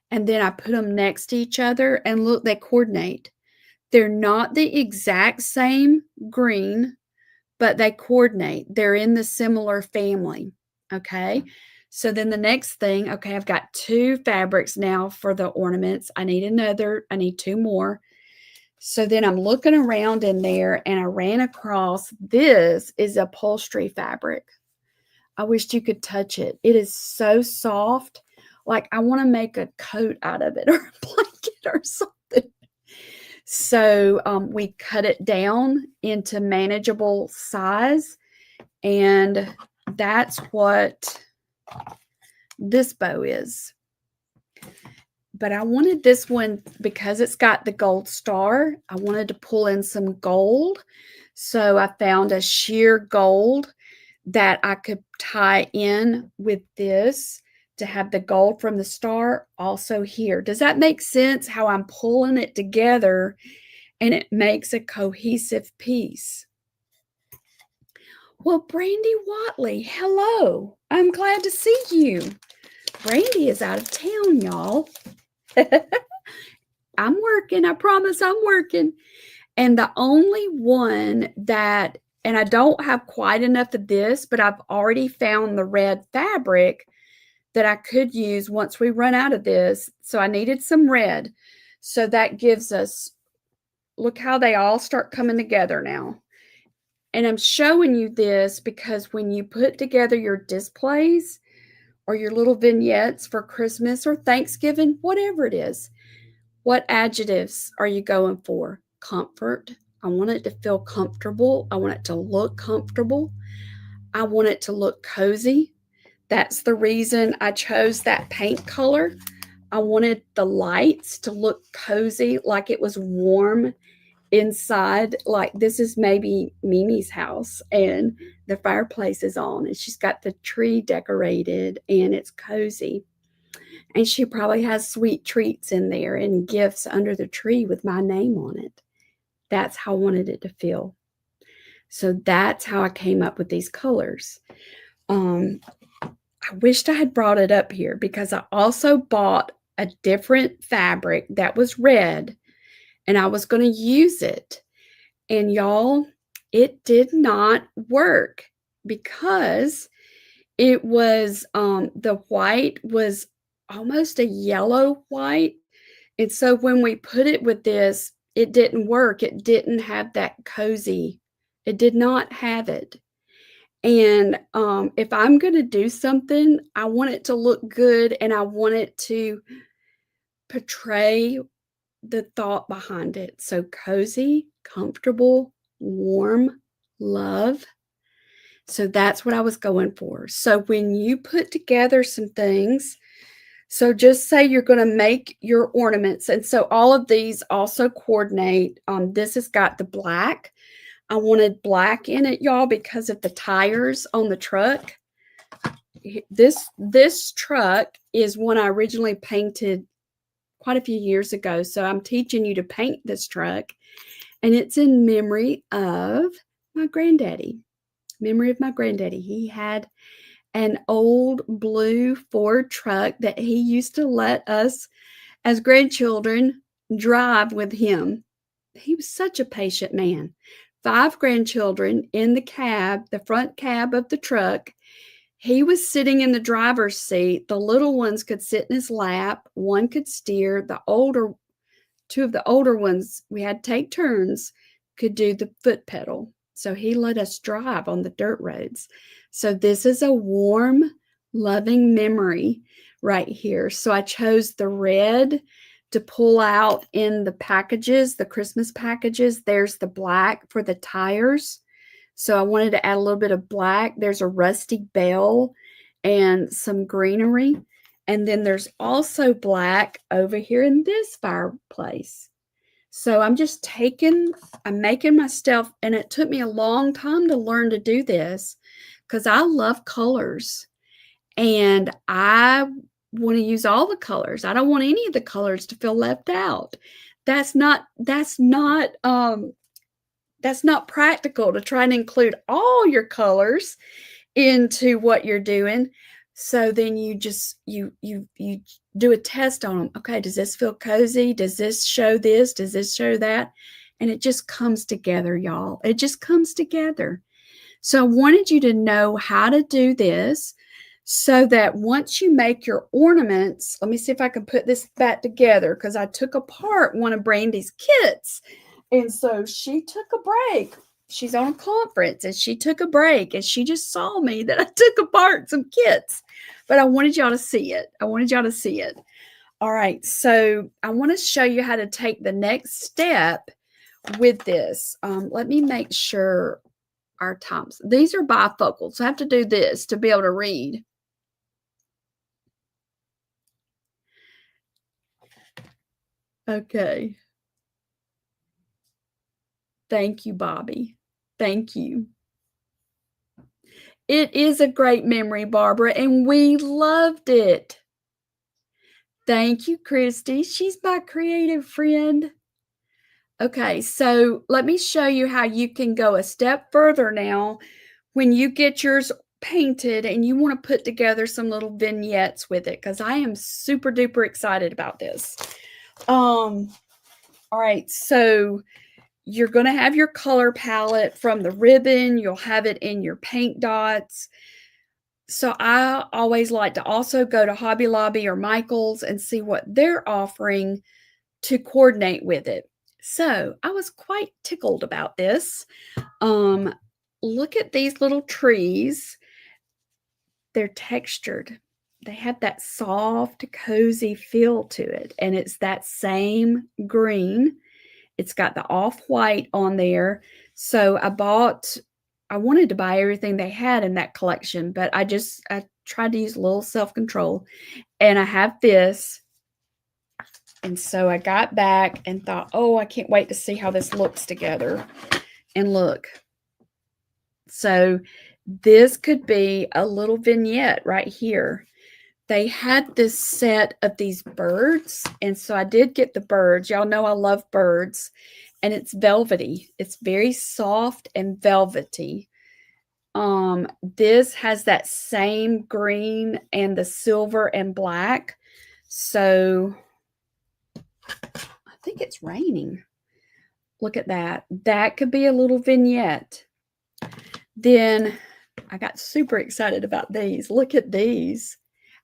And then I put them next to each other and look, they coordinate. They're not the exact same green, but they coordinate. They're in the similar family. Okay. So then the next thing, okay, I've got 2 fabrics now for the ornaments. I need 2 more. So then I'm looking around in there and I ran across, this is upholstery fabric. I wished you could touch it. It is so soft. Like I want to make a coat out of it or a blanket or something. So we cut it down into manageable size. And that's what this bow is. But I wanted this one because it's got the gold star. I wanted to pull in some gold. So I found a sheer gold that I could tie in with this to have the gold from the star also here. Does that make sense how I'm pulling it together and it makes a cohesive piece? Well, Brandy Watley, hello. I'm glad to see you. Brandy is out of town, y'all. I'm working. I promise I'm working. And the only one that, and I don't have quite enough of this, but I've already found the red fabric that I could use once we run out of this. So I needed some red. So that gives us, look how they all start coming together now. And I'm showing you this because when you put together your displays or your little vignettes for Christmas or Thanksgiving, whatever it is, what adjectives are you going for? Comfort. I want it to feel comfortable. I want it to look comfortable. I want it to look cozy. That's the reason I chose that paint color. I wanted the lights to look cozy, like it was warm inside. Like this is maybe Mimi's house and the fireplace is on and she's got the tree decorated and it's cozy. And she probably has sweet treats in there and gifts under the tree with my name on it. That's how I wanted it to feel. So that's how I came up with these colors. I wished I had brought it up here because I also bought a different fabric that was red and I was going to use it. And y'all, it did not work because it was, the white was almost a yellow white. And so when we put it with this, it didn't work. It didn't have that cozy. It did not have it. And if I'm going to do something, I want it to look good and I want it to portray the thought behind it. So cozy, comfortable, warm, love. So that's what I was going for. So when you put together some things, so just say you're going to make your ornaments. And so all of these also coordinate. This has got the black. I wanted black in it, y'all, because of the tires on the truck. This truck is one I originally painted quite a few years ago. So I'm teaching you to paint this truck. And it's in memory of my granddaddy. Memory of my granddaddy. He had an old blue Ford truck that he used to let us as grandchildren drive with him. He was such a patient man. 5 grandchildren in the cab, the front cab of the truck. He was sitting in the driver's seat. The little ones could sit in his lap. One could steer. Two of the older ones, we had to take turns, could do the foot pedal. So he let us drive on the dirt roads. So this is a warm, loving memory right here. So I chose the red to pull out in the packages, the Christmas packages. There's the black for the tires. So I wanted to add a little bit of black. There's a rusty bell and some greenery. And then there's also black over here in this fireplace. So I'm making my stuff, and it took me a long time to learn to do this because I love colors and I want to use all the colors. I don't want any of the colors to feel left out. That's not practical to try and include all your colors into what you're doing. So then you just you do a test on them. Okay, does this feel cozy? Does this show this? Does this show that? And it just comes together, y'all. It just comes together. So I wanted you to know how to do this so that once you make your ornaments, let me see if I can put this back together because I took apart one of Brandy's kits. And so she took a break. She's on a conference and she took a break and she just saw me that I took apart some kits. But I wanted y'all to see it. All right. So I want to show you how to take the next step with this. Let me make sure our times. These are bifocals. So I have to do this to be able to read. Okay. Thank you, Bobby. Thank you. It is a great memory, Barbara, and we loved it. Thank you, Christy. She's my creative friend. Okay, so let me show you how you can go a step further now when you get yours painted and you want to put together some little vignettes with it because I am super duper excited about this. All right, so you're going to have your color palette from the ribbon. You'll have it in your paint dots. So I always like to also go to Hobby Lobby or Michael's and see what they're offering to coordinate with it. So I was quite tickled about this. Look at these little trees. They're textured. They have that soft, cozy feel to it. And it's that same green. It's got the off-white on there. So I wanted to buy everything they had in that collection, but I tried to use a little self-control. And I have this. And so I got back and thought, oh, I can't wait to see how this looks together. And look. So this could be a little vignette right here. They had this set of these birds. And so I did get the birds. Y'all know I love birds. And it's velvety. It's very soft and velvety. This has that same green and the silver and black. So I think it's raining. Look at that. That could be a little vignette. Then I got super excited about these. Look at these.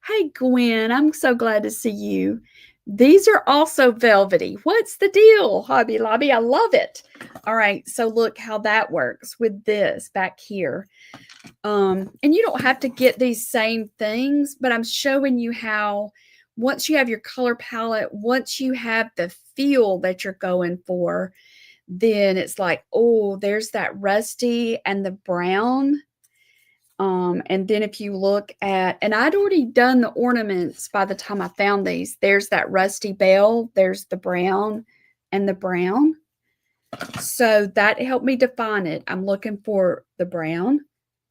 Hey, Gwen, I'm so glad to see you. These are also velvety. What's the deal, Hobby Lobby? I love it. All right, so look how that works with this back here. And you don't have to get these same things, but I'm showing you how once you have your color palette, once you have the feel that you're going for, then it's like, oh, there's that rusty and the brown. And then if you look at, and I'd already done the ornaments by the time I found these. There's that rusty bell, there's the brown and the brown. So that helped me define it. I'm looking for the brown,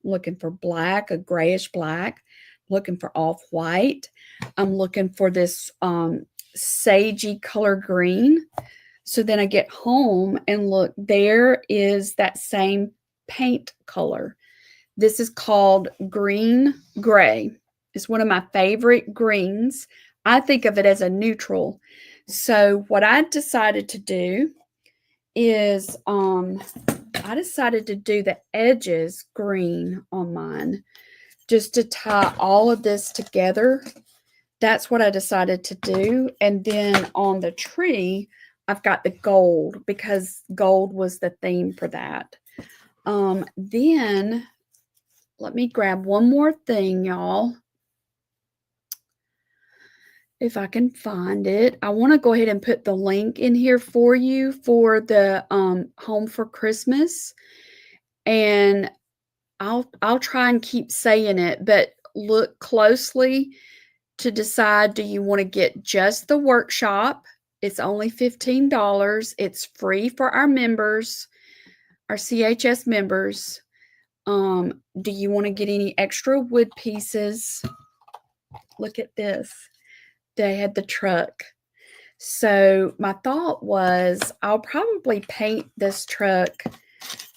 looking for black, a grayish black, looking for off-white. I'm looking for this sagey color green. So then I get home and look, there is that same paint color. This is called green gray. It's one of my favorite greens. I think of it as a neutral. So what I decided to do is I decided to do the edges green on mine just to tie all of this together. That's what I decided to do. And then on the tree, I've got the gold because gold was the theme for that. Then let me grab one more thing, y'all. If I can find it. I want to go ahead and put the link in here for you for the Home for Christmas. And I'll try and keep saying it, but look closely to decide, do you want to get just the workshop? It's only $15. It's free for our members, our CHS members. Do you want to get any extra wood pieces? Look at this. They had the truck. So my thought was I'll probably paint this truck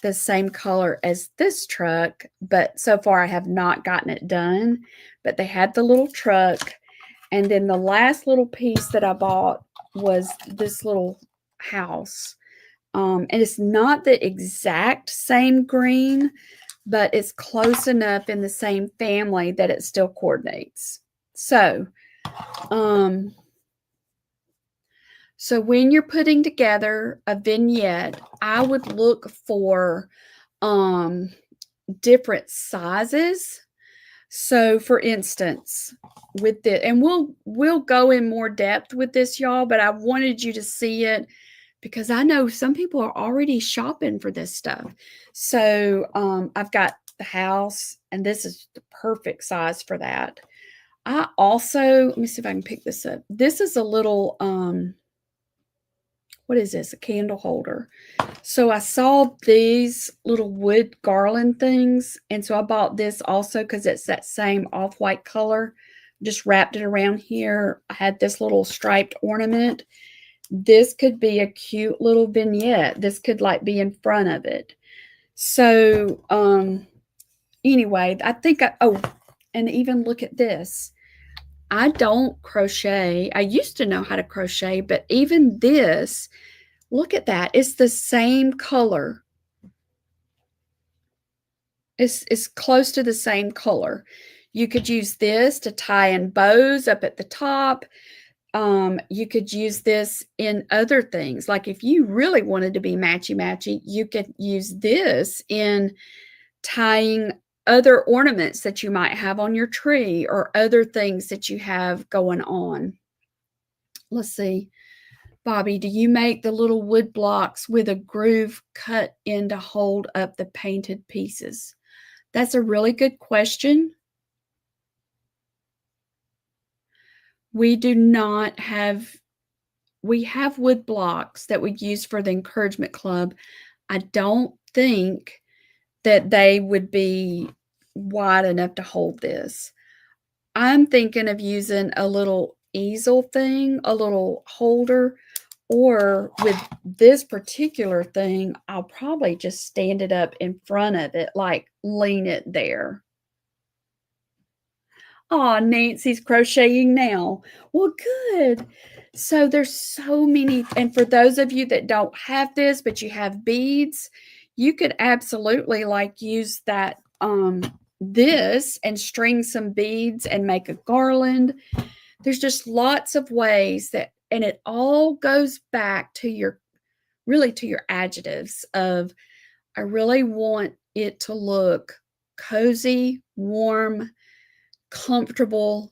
the same color as this truck, but so far I have not gotten it done. But they had the little truck. And then the last little piece that I bought was this little house. And it's not the exact same green, but it's close enough in the same family that it still coordinates. So when you're putting together a vignette, I would look for different sizes. So for instance, with this, and we'll go in more depth with this, y'all, but I wanted you to see it because I know some people are already shopping for this stuff. So I've got the house, and this is the perfect size for that. I also, let me see if I can pick this up. This is a little, what is this? A candle holder. So I saw these little wood garland things. And so I bought this also because it's that same off-white color. Just wrapped it around here. I had this little striped ornament. This could be a cute little vignette. This could like be in front of it. So anyway, I think and even look at this. I don't crochet. I used to know how to crochet, but even this, look at that. It's the same color. It's close to the same color. You could use this to tie in bows up at the top. You could use this in other things. Like if you really wanted to be matchy-matchy, you could use this in tying other ornaments that you might have on your tree or other things that you have going on. Let's see. Bobby, do you make the little wood blocks with a groove cut in to hold up the painted pieces? That's a really good question. We do not have, we have wood blocks that we use for the encouragement club. I don't think that they would be wide enough to hold this. I'm thinking of using a little easel thing, a little holder, or with this particular thing, I'll probably just stand it up in front of it, like lean it there. Oh, Nancy's crocheting now. Well, good. So there's so many, and for those of you that don't have this, but you have beads, you could absolutely like use that this and string some beads and make a garland. There's just lots of ways that, and it all goes back to your adjectives of, I really want it to look cozy, warm, comfortable,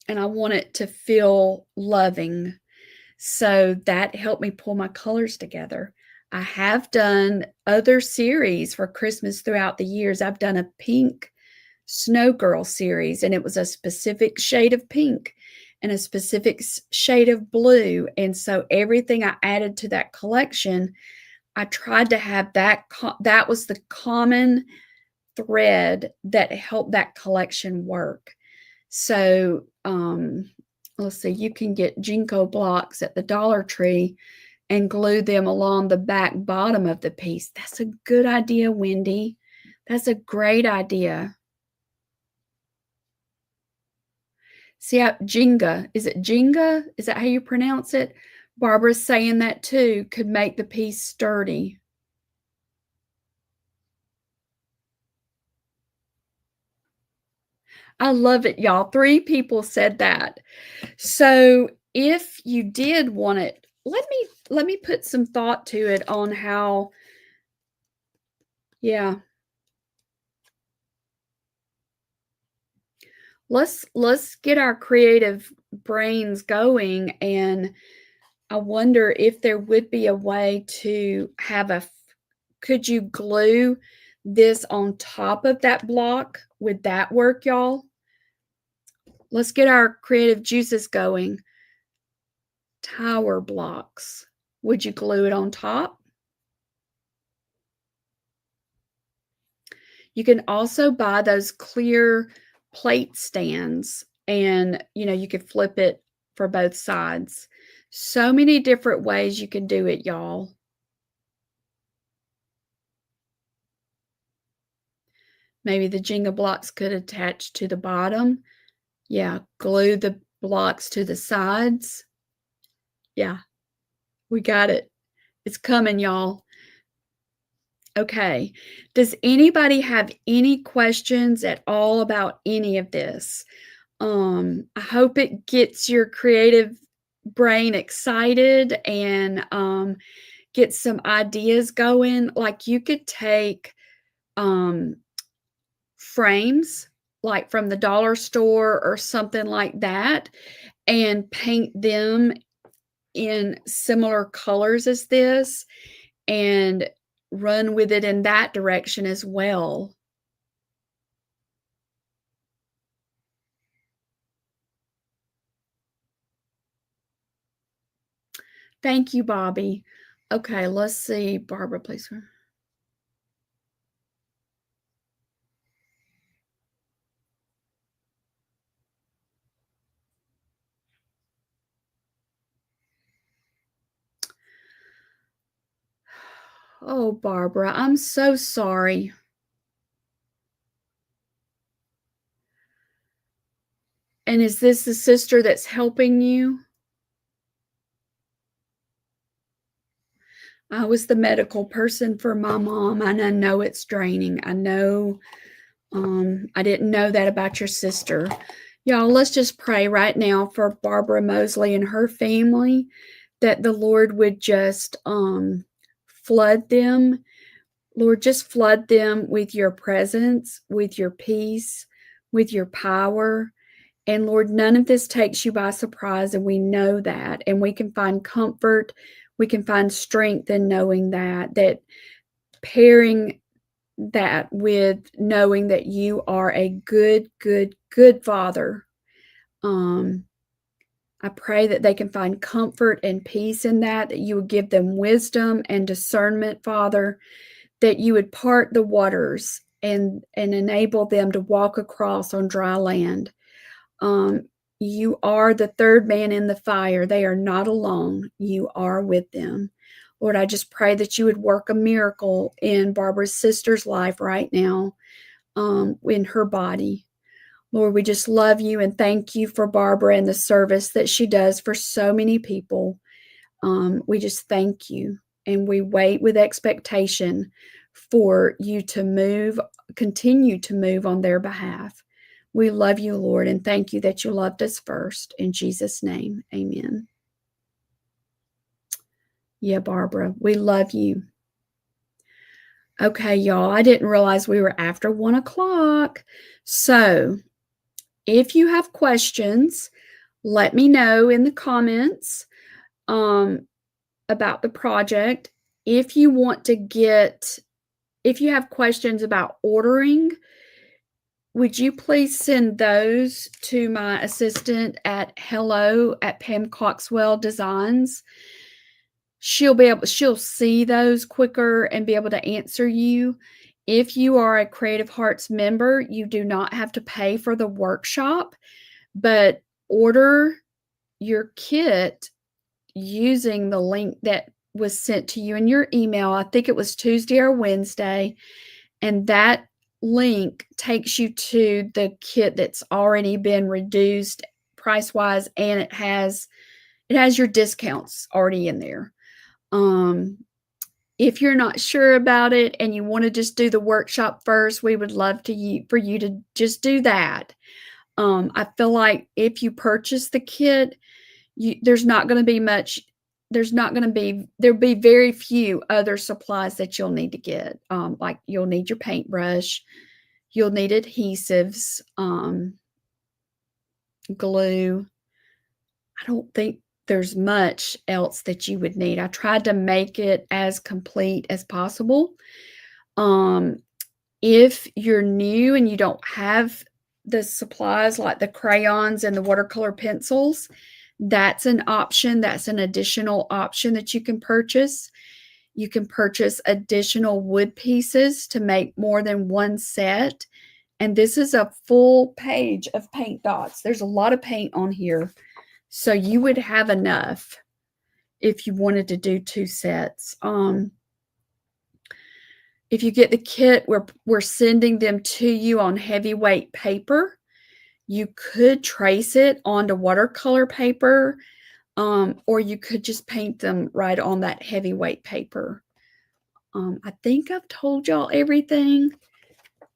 and I want it to feel loving. So that helped me pull my colors together. I have done other series for Christmas throughout the years. I've done a pink Snow Girl series, and it was a specific shade of pink and a specific shade of blue. And so everything I added to that collection, I tried to have that was the common thread that helped that collection work. So let's see, you can get Jinko blocks at the Dollar Tree and glue them along the back bottom of the piece. That's a good idea, Wendy. That's a great idea. See how Jenga, is it Jenga? Is that how you pronounce it? Barbara's saying that too, could make the piece sturdy. I love it, y'all. 3 people said that. So if you did want it, let me put some thought to it on how, yeah. Let's get our creative brains going, and I wonder if there would be a way to have could you glue this on top of that block? Would that work, y'all? Let's get our creative juices going. Tower blocks. Would you glue it on top? You can also buy those clear plate stands, and you could flip it for both sides. So many different ways you can do it, y'all. Maybe the Jenga blocks could attach to the bottom. Yeah, glue the blocks to the sides. Yeah, we got it. It's coming, y'all. Okay. Does anybody have any questions at all about any of this? I hope it gets your creative brain excited and get some ideas going. Like you could take frames like from the dollar store or something like that and paint them in similar colors as this and run with it in that direction as well. Thank you, Bobby. Okay, let's see. Barbara, please. Oh, Barbara, I'm so sorry. And is this the sister that's helping you? I was the medical person for my mom, and I know it's draining. I know, I didn't know that about your sister. Y'all, let's just pray right now for Barbara Mosley and her family, that the Lord would just flood them. Lord, just flood them with your presence, with your peace, with your power. And Lord, none of this takes you by surprise, and we know that. And we can find comfort, we can find strength in knowing that pairing that with knowing that you are a good, good, good Father. I pray that they can find comfort and peace in that you would give them wisdom and discernment, Father, that you would part the waters and enable them to walk across on dry land. You are the third man in the fire. They are not alone. You are with them. Lord, I just pray that you would work a miracle in Barbara's sister's life right now, in her body. Lord, we just love you and thank you for Barbara and the service that she does for so many people. We just thank you, and we wait with expectation for you to continue to move on their behalf. We love you, Lord, and thank you that you loved us first. In Jesus' name, amen. Yeah, Barbara, we love you. Okay, y'all, I didn't realize we were after 1 o'clock. So if you have questions, let me know in the comments about the project. If you have questions about ordering, would you please send those to my assistant at hello@PamCoxwell.designs. She'll see those quicker and be able to answer you. If you are a Creative Hearts member, you do not have to pay for the workshop, but order your kit using the link that was sent to you in your email. I think it was Tuesday or Wednesday, and that link takes you to the kit that's already been reduced price-wise, and it has your discounts already in there. If you're not sure about it and you want to just do the workshop first, we would love for you to just do that. I feel like if you purchase the kit, there'll be very few other supplies that you'll need to get. Like you'll need your paintbrush, you'll need adhesives, glue. I don't think there's much else that you would need. I tried to make it as complete as possible. If you're new and you don't have the supplies like the crayons and the watercolor pencils, that's an option. That's an additional option that you can purchase. You can purchase additional wood pieces to make more than one set. And this is a full page of paint dots. There's a lot of paint on here. So you would have enough if you wanted to do 2 sets. If you get the kit, we're sending them to you on heavyweight paper. You could trace it onto watercolor paper, or you could just paint them right on that heavyweight paper. I think I've told y'all everything.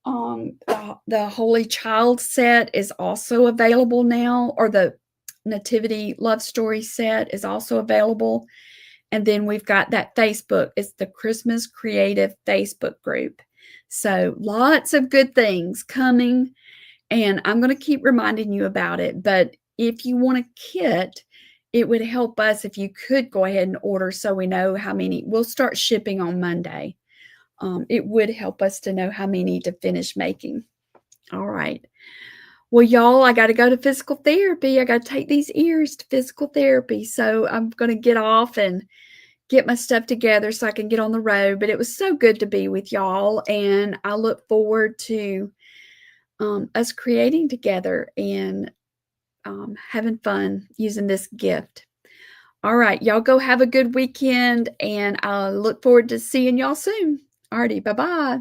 The Holy Child set is also available now, or the Nativity Love Story set is also available. And then we've got that Facebook. It's the Christmas Creative Facebook group. So lots of good things coming, and I'm going to keep reminding you about it. But if you want a kit, it would help us if you could go ahead and order so we know how many. We'll start shipping on Monday. It would help us to know how many to finish making. All right. Well, y'all, I got to go to physical therapy. I got to take these ears to physical therapy. So I'm going to get off and get my stuff together so I can get on the road. But it was so good to be with y'all. And I look forward to us creating together and having fun using this gift. All right. Y'all go have a good weekend. And I look forward to seeing y'all soon. Alrighty. Bye-bye.